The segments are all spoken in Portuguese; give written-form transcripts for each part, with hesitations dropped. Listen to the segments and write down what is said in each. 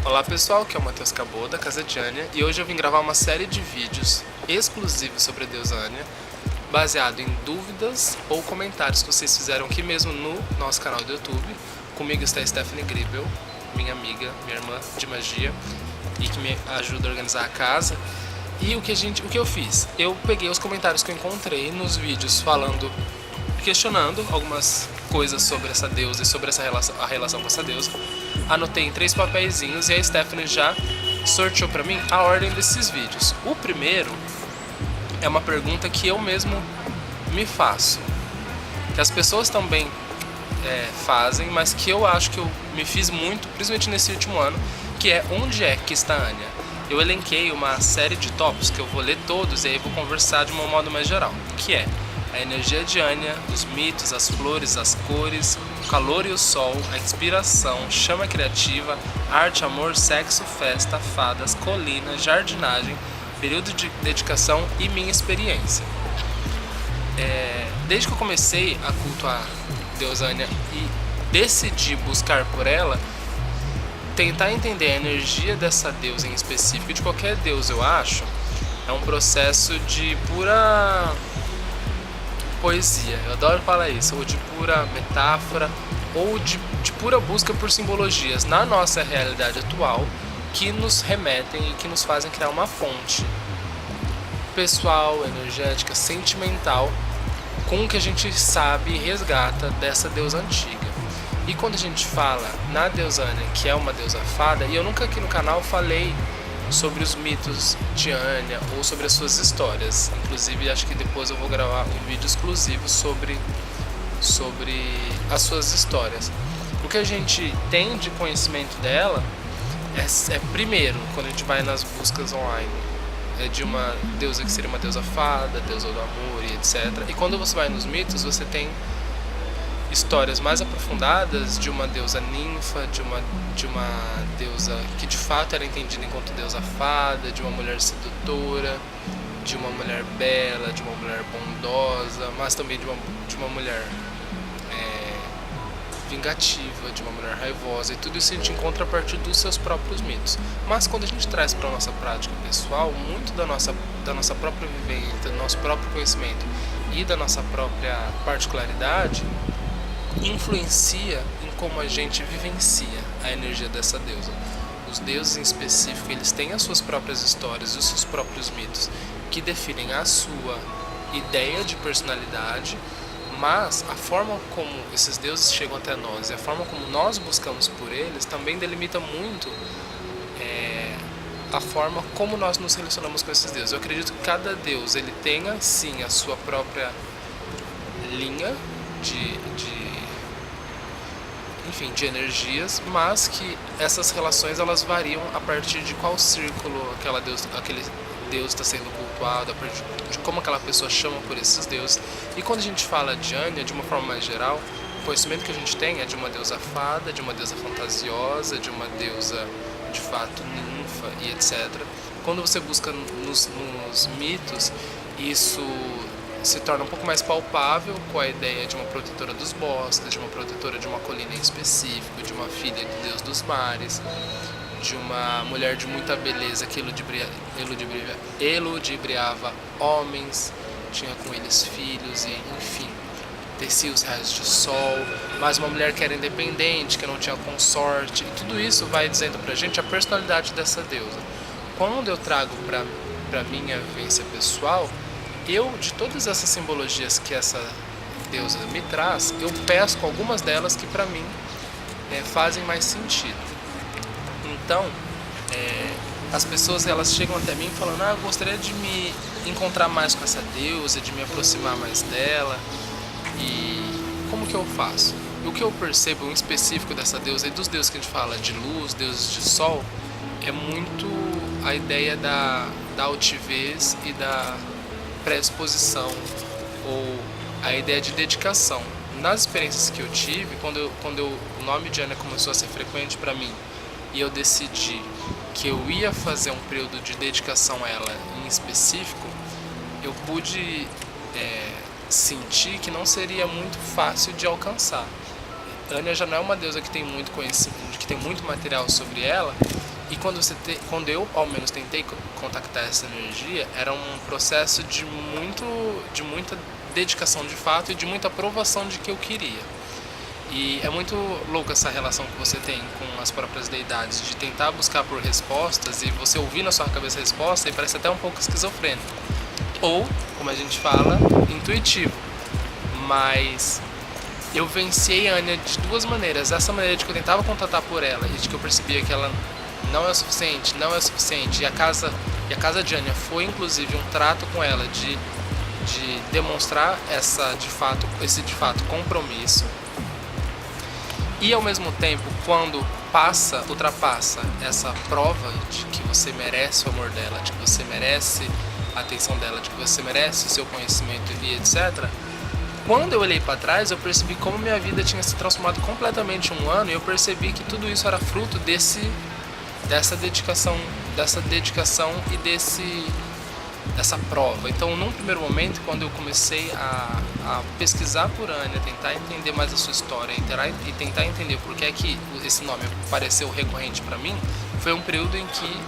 Olá pessoal, aqui é o Matheus Cabot da Casa de Ania e hoje eu vim gravar uma série de vídeos exclusivos sobre a deusa Ania, baseado em dúvidas ou comentários que vocês fizeram aqui mesmo no nosso canal do YouTube. Comigo está a Stephanie Gribel, minha amiga, minha irmã de magia, e que me ajuda a organizar a casa. E o que eu fiz? Eu peguei os comentários que eu encontrei nos vídeos questionando algumas coisas sobre essa deusa e sobre a relação com essa deusa. Anotei em 3 papeizinhos e a Stephanie já sorteou pra mim a ordem desses vídeos. O primeiro é uma pergunta que eu mesmo me faço, que as pessoas também fazem, mas que eu acho que eu me fiz muito, principalmente nesse último ano, que é: onde é que está Ania? Eu elenquei uma série de tópicos que eu vou ler todos e aí vou conversar de um modo mais geral, que é a energia de Ania, os mitos, as flores, as cores, o calor e o sol, a inspiração, chama criativa, arte, amor, sexo, festa, fadas, colina, jardinagem, período de dedicação e minha experiência. Desde que eu comecei a cultuar a deusa Ania e decidi buscar por ela, tentar entender a energia dessa deusa em específico, de qualquer deusa, eu acho, é um processo de pura poesia, eu adoro falar isso, ou de pura metáfora, ou de pura busca por simbologias na nossa realidade atual, que nos remetem e que nos fazem criar uma fonte pessoal, energética, sentimental, com o que a gente sabe e resgata dessa deusa antiga. E quando a gente fala na deusa Ania, que é uma deusa fada, e eu nunca aqui no canal falei sobre os mitos de Ania ou sobre as suas histórias. Inclusive, acho que depois eu vou gravar um vídeo exclusivo sobre as suas histórias. O que a gente tem de conhecimento dela primeiro, quando a gente vai nas buscas online, é de uma deusa que seria uma deusa fada, deusa do amor e etc. E quando você vai nos mitos, você tem histórias mais aprofundadas de uma deusa ninfa, de uma deusa que de fato era entendida enquanto deusa fada, de uma mulher sedutora, de uma mulher bela, de uma mulher bondosa, mas também de uma mulher vingativa, de uma mulher raivosa, e tudo isso a gente encontra a partir dos seus próprios mitos. Mas quando a gente traz para a nossa prática pessoal, muito da nossa própria vivência, do nosso próprio conhecimento e da nossa própria particularidade influencia em como a gente vivencia a energia dessa deusa. Os deuses em específico, eles têm as suas próprias histórias e os seus próprios mitos que definem a sua ideia de personalidade, mas a forma como esses deuses chegam até nós e a forma como nós buscamos por eles também delimita muito a forma como nós nos relacionamos com esses deuses. Eu acredito que cada deus ele tenha sim a sua própria linha de energias, mas que essas relações elas variam a partir de qual círculo aquele deus está sendo cultuado, a partir de como aquela pessoa chama por esses deuses. E quando a gente fala de Ania, de uma forma mais geral, o conhecimento que a gente tem é de uma deusa fada, de uma deusa fantasiosa, de uma deusa de fato ninfa e etc. Quando você busca nos mitos, isso se torna um pouco mais palpável, com a ideia de uma protetora dos bosques, de uma protetora de uma colina em específico, de uma filha do deus dos mares, de uma mulher de muita beleza que eludibriava homens, tinha com eles filhos e, enfim, tecia os raios de sol, mas uma mulher que era independente, que não tinha consorte, e tudo isso vai dizendo pra gente a personalidade dessa deusa. Quando eu trago pra minha vivência pessoal, de todas essas simbologias que essa deusa me traz, eu pesco algumas delas que pra mim fazem mais sentido. Então, as pessoas elas chegam até mim falando: eu gostaria de me encontrar mais com essa deusa, de me aproximar mais dela, e como que eu faço? O que eu percebo em específico dessa deusa e dos deuses que a gente fala de luz, deuses de sol, é muito a ideia da altivez e da predisposição, ou a ideia de dedicação. Nas experiências que eu tive, quando o nome de Ania começou a ser frequente para mim e eu decidi que eu ia fazer um período de dedicação a ela em específico, eu pude sentir que não seria muito fácil de alcançar. Ania já não é uma deusa que tem muito conhecimento, que tem muito material sobre ela, E quando eu, ao menos, tentei contactar essa energia, era um processo de muita dedicação de fato e de muita aprovação de que eu queria. E é muito louco essa relação que você tem com as próprias deidades, de tentar buscar por respostas e você ouvir na sua cabeça a resposta e parece até um pouco esquizofrênico. Ou, como a gente fala, intuitivo. Mas eu venci a Anya de duas maneiras. Essa maneira de que eu tentava contatar por ela e de que eu percebia que ela não é o suficiente, não é o suficiente. E a casa de Anya foi inclusive um trato com ela de demonstrar esse de fato compromisso. E ao mesmo tempo, quando ultrapassa essa prova de que você merece o amor dela, de que você merece a atenção dela, de que você merece o seu conhecimento e etc. Quando eu olhei para trás, eu percebi como minha vida tinha se transformado completamente em um ano, e eu percebi que tudo isso era fruto dessa dedicação e dessa prova. Então, num primeiro momento, quando eu comecei a pesquisar por Anya, tentar entender mais a sua história e tentar entender por que é que esse nome pareceu recorrente para mim, foi um período em que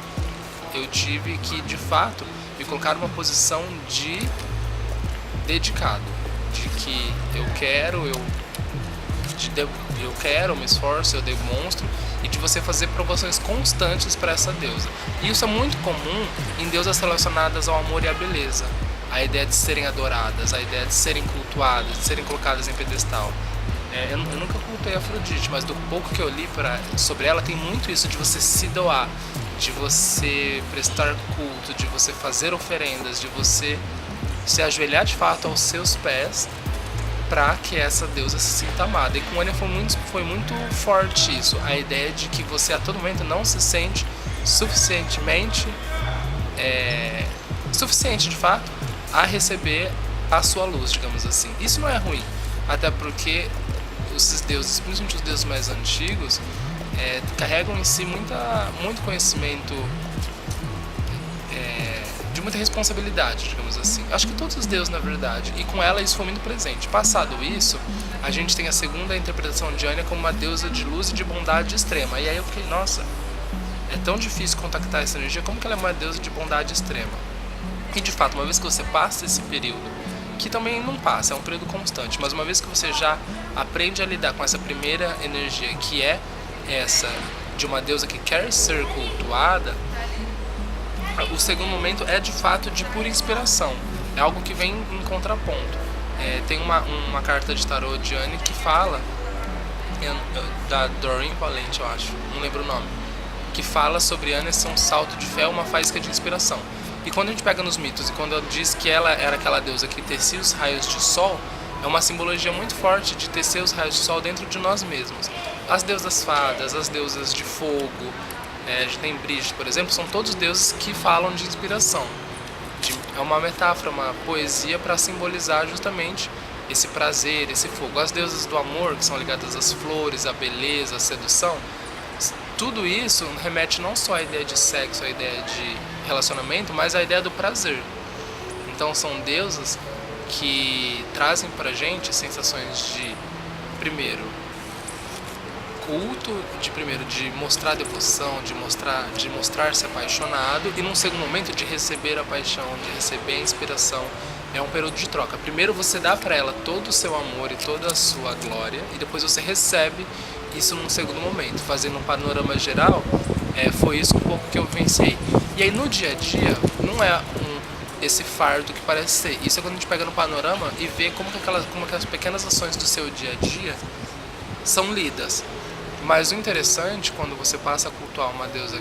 eu tive que, de fato, me colocar numa posição de dedicado, de que eu quero, eu me esforço, eu demonstro, e de você fazer provações constantes para essa deusa. E isso é muito comum em deusas relacionadas ao amor e à beleza. A ideia de serem adoradas, a ideia de serem cultuadas, de serem colocadas em pedestal. Eu nunca cultuei Afrodite, mas do pouco que eu li sobre ela, tem muito isso de você se doar, de você prestar culto, de você fazer oferendas, de você se ajoelhar de fato aos seus pés para que essa deusa se sinta amada. E com Anya foi muito forte isso, a ideia de que você a todo momento não se sente suficiente de fato a receber a sua luz, digamos assim. Isso não é ruim, até porque esses deuses, principalmente os deuses mais antigos, carregam em si muito conhecimento, de muita responsabilidade, digamos assim. Acho que todos os deuses, na verdade, e com ela isso foi muito presente. Passado isso, a gente tem a segunda interpretação de Anya como uma deusa de luz e de bondade extrema. E aí eu fiquei, nossa, é tão difícil contactar essa energia, como que ela é uma deusa de bondade extrema? E de fato, uma vez que você passa esse período, que também não passa, é um período constante, mas uma vez que você já aprende a lidar com essa primeira energia, que é essa de uma deusa que quer ser cultuada, o segundo momento é de fato de pura inspiração, é algo que vem em contraponto. Tem uma carta de tarô de Anya que fala, da Doreen Valente, eu acho, não lembro o nome, que fala sobre Anya ser um salto de fé, uma faísca de inspiração. E quando a gente pega nos mitos, e quando ela diz que ela era aquela deusa que tecia os raios de sol, é uma simbologia muito forte de tecer os raios de sol dentro de nós mesmos. As deusas fadas, as deusas de fogo, tem Brigitte, por exemplo, são todos deuses que falam de inspiração. É uma metáfora, uma poesia para simbolizar justamente esse prazer, esse fogo. As deusas do amor, que são ligadas às flores, à beleza, à sedução, tudo isso remete não só à ideia de sexo, à ideia de relacionamento, mas à ideia do prazer. Então são deusas que trazem pra gente sensações de, primeiro, culto, de mostrar devoção, de mostrar-se apaixonado, e num segundo momento de receber a paixão, de receber a inspiração. É um período de troca. Primeiro você dá para ela todo o seu amor e toda a sua glória, e depois você recebe isso num segundo momento. Fazendo um panorama geral, foi isso um pouco que eu vivenciei. E aí no dia a dia, não é esse fardo que parece ser. Isso é quando a gente pega no panorama e vê como que as pequenas ações do seu dia a dia são lidas. Mas o interessante, quando você passa a cultuar uma deusa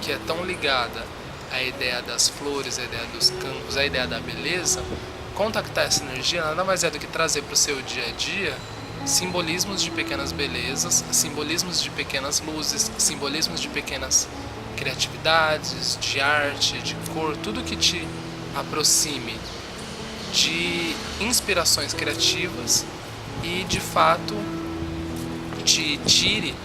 que é tão ligada à ideia das flores, à ideia dos campos, à ideia da beleza, contactar essa energia nada mais é do que trazer para o seu dia a dia simbolismos de pequenas belezas, simbolismos de pequenas luzes, simbolismos de pequenas criatividades, de arte, de cor, tudo que te aproxime de inspirações criativas e de fato te tire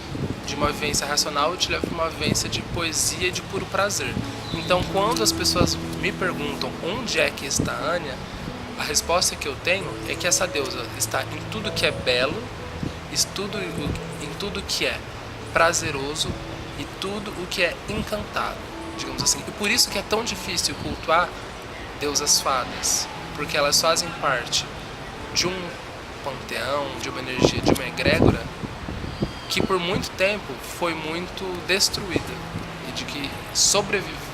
de uma vivência racional e te leve para uma vivência de poesia e de puro prazer. Então, quando as pessoas me perguntam onde é que está Anya, a resposta que eu tenho é que essa deusa está em tudo que é belo, em tudo que é prazeroso e tudo o que é encantado, digamos assim. E por isso que é tão difícil cultuar deusas fadas, porque elas fazem parte de um panteão, de uma energia, de uma egrégora que por muito tempo foi muito destruída, e de que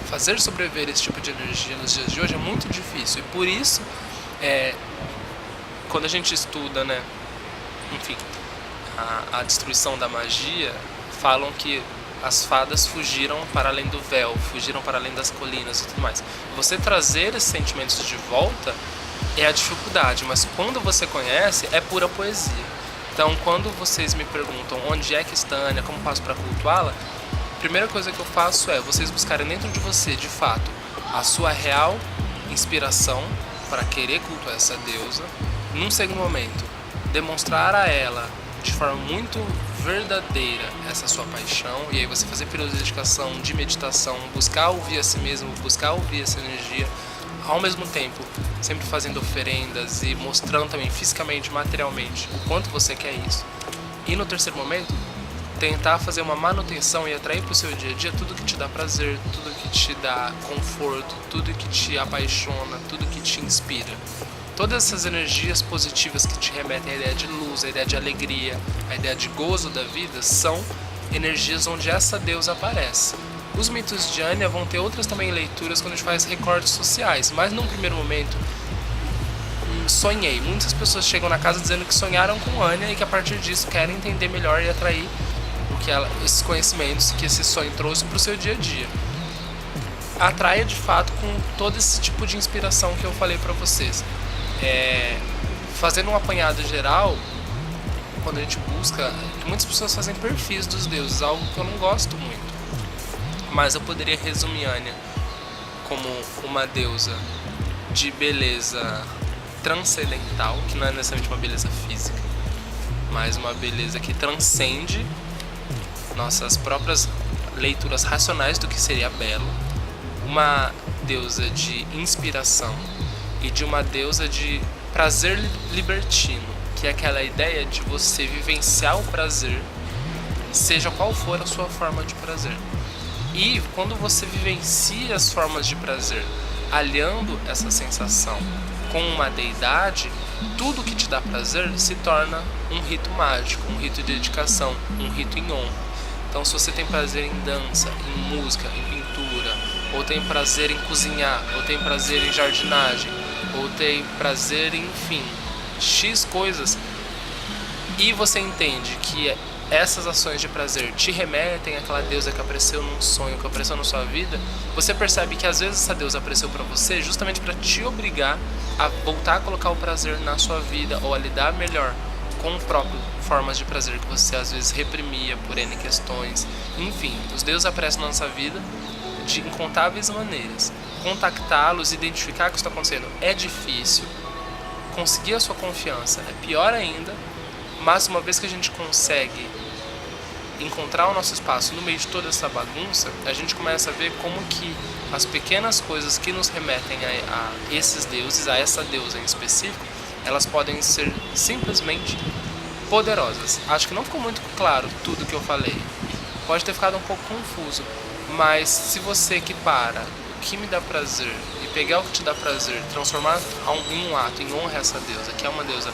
fazer sobreviver esse tipo de energia nos dias de hoje é muito difícil. E por isso, quando a gente estuda, né, enfim, a destruição da magia, falam que as fadas fugiram para além do véu, fugiram para além das colinas e tudo mais. Você trazer esses sentimentos de volta é a dificuldade, mas quando você conhece, é pura poesia. Então, quando vocês me perguntam onde é que está a Anya, como passo para cultuá-la, a primeira coisa que eu faço é vocês buscarem dentro de você, de fato, a sua real inspiração para querer cultuar essa deusa. Num segundo momento, demonstrar a ela de forma muito verdadeira essa sua paixão, e aí você fazer períodos de dedicação, de meditação, buscar ouvir a si mesmo, buscar ouvir essa energia, ao mesmo tempo sempre fazendo oferendas e mostrando também fisicamente, materialmente o quanto você quer isso. E no terceiro momento, tentar fazer uma manutenção e atrair para o seu dia a dia tudo que te dá prazer, tudo que te dá conforto, tudo que te apaixona, tudo que te inspira. Todas essas energias positivas que te remetem à ideia de luz, à ideia de alegria, à ideia de gozo da vida, são energias onde essa deusa aparece. Os mitos de Anya vão ter outras também leituras quando a gente faz recortes sociais, mas num primeiro momento, sonhei. Muitas pessoas chegam na casa dizendo que sonharam com Anya e que a partir disso querem entender melhor e atrair esses conhecimentos que esse sonho trouxe para o seu dia a dia. Atraia de fato com todo esse tipo de inspiração que eu falei para vocês. Fazendo um apanhado geral, quando a gente busca, muitas pessoas fazem perfis dos deuses, algo que eu não gosto muito. Mas eu poderia resumir Anya como uma deusa de beleza transcendental, que não é necessariamente uma beleza física, mas uma beleza que transcende nossas próprias leituras racionais do que seria belo. Uma deusa de inspiração e de uma deusa de prazer libertino, que é aquela ideia de você vivenciar o prazer, seja qual for a sua forma de prazer. E quando você vivencia as formas de prazer, aliando essa sensação com uma deidade, tudo que te dá prazer se torna um rito mágico, um rito de dedicação, um rito em honra. Então, se você tem prazer em dança, em música, em pintura, ou tem prazer em cozinhar, ou tem prazer em jardinagem, ou tem prazer em, enfim, X coisas, e você entende que essas ações de prazer te remetem àquela deusa que apareceu num sonho, que apareceu na sua vida, você percebe que às vezes essa deusa apareceu para você justamente para te obrigar a voltar a colocar o prazer na sua vida, ou a lidar melhor com próprias formas de prazer que você às vezes reprimia por N questões. Enfim, os deuses aparecem na nossa vida de incontáveis maneiras. Contactá-los, identificar o que está acontecendo é difícil, conseguir a sua confiança é pior ainda, mas uma vez que a gente consegue encontrar o nosso espaço no meio de toda essa bagunça, a gente começa a ver como que as pequenas coisas que nos remetem a esses deuses, a essa deusa em específico, elas podem ser simplesmente poderosas. Acho que não ficou muito claro tudo que eu falei, pode ter ficado um pouco confuso, mas se você equipara o que me dá prazer e pegar o que te dá prazer, transformar em um ato em honra a essa deusa, que é uma deusa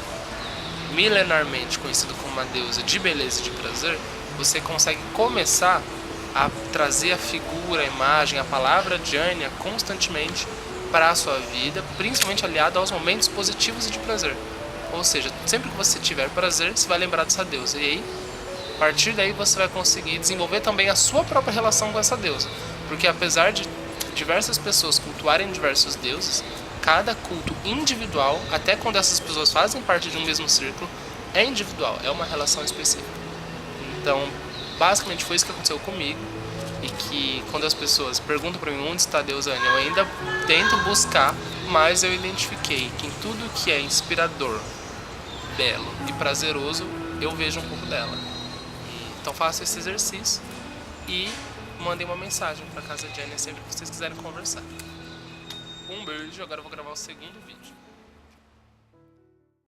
milenarmente conhecida como uma deusa de beleza e de prazer, você consegue começar a trazer a figura, a imagem, a palavra de Anya constantemente para a sua vida, principalmente aliado aos momentos positivos e de prazer. Ou seja, sempre que você tiver prazer, você vai lembrar dessa deusa. E aí, a partir daí, você vai conseguir desenvolver também a sua própria relação com essa deusa. Porque apesar de diversas pessoas cultuarem diversos deuses, cada culto individual, até quando essas pessoas fazem parte de um mesmo círculo, é individual, é uma relação específica. Então, basicamente foi isso que aconteceu comigo. E que quando as pessoas perguntam para mim onde está a deusa Anya, eu ainda tento buscar, mas eu identifiquei que em tudo que é inspirador, belo e prazeroso, eu vejo um pouco dela. Então façam esse exercício e mandem uma mensagem para casa de Anya sempre que vocês quiserem conversar. Um beijo, agora eu vou gravar o segundo vídeo.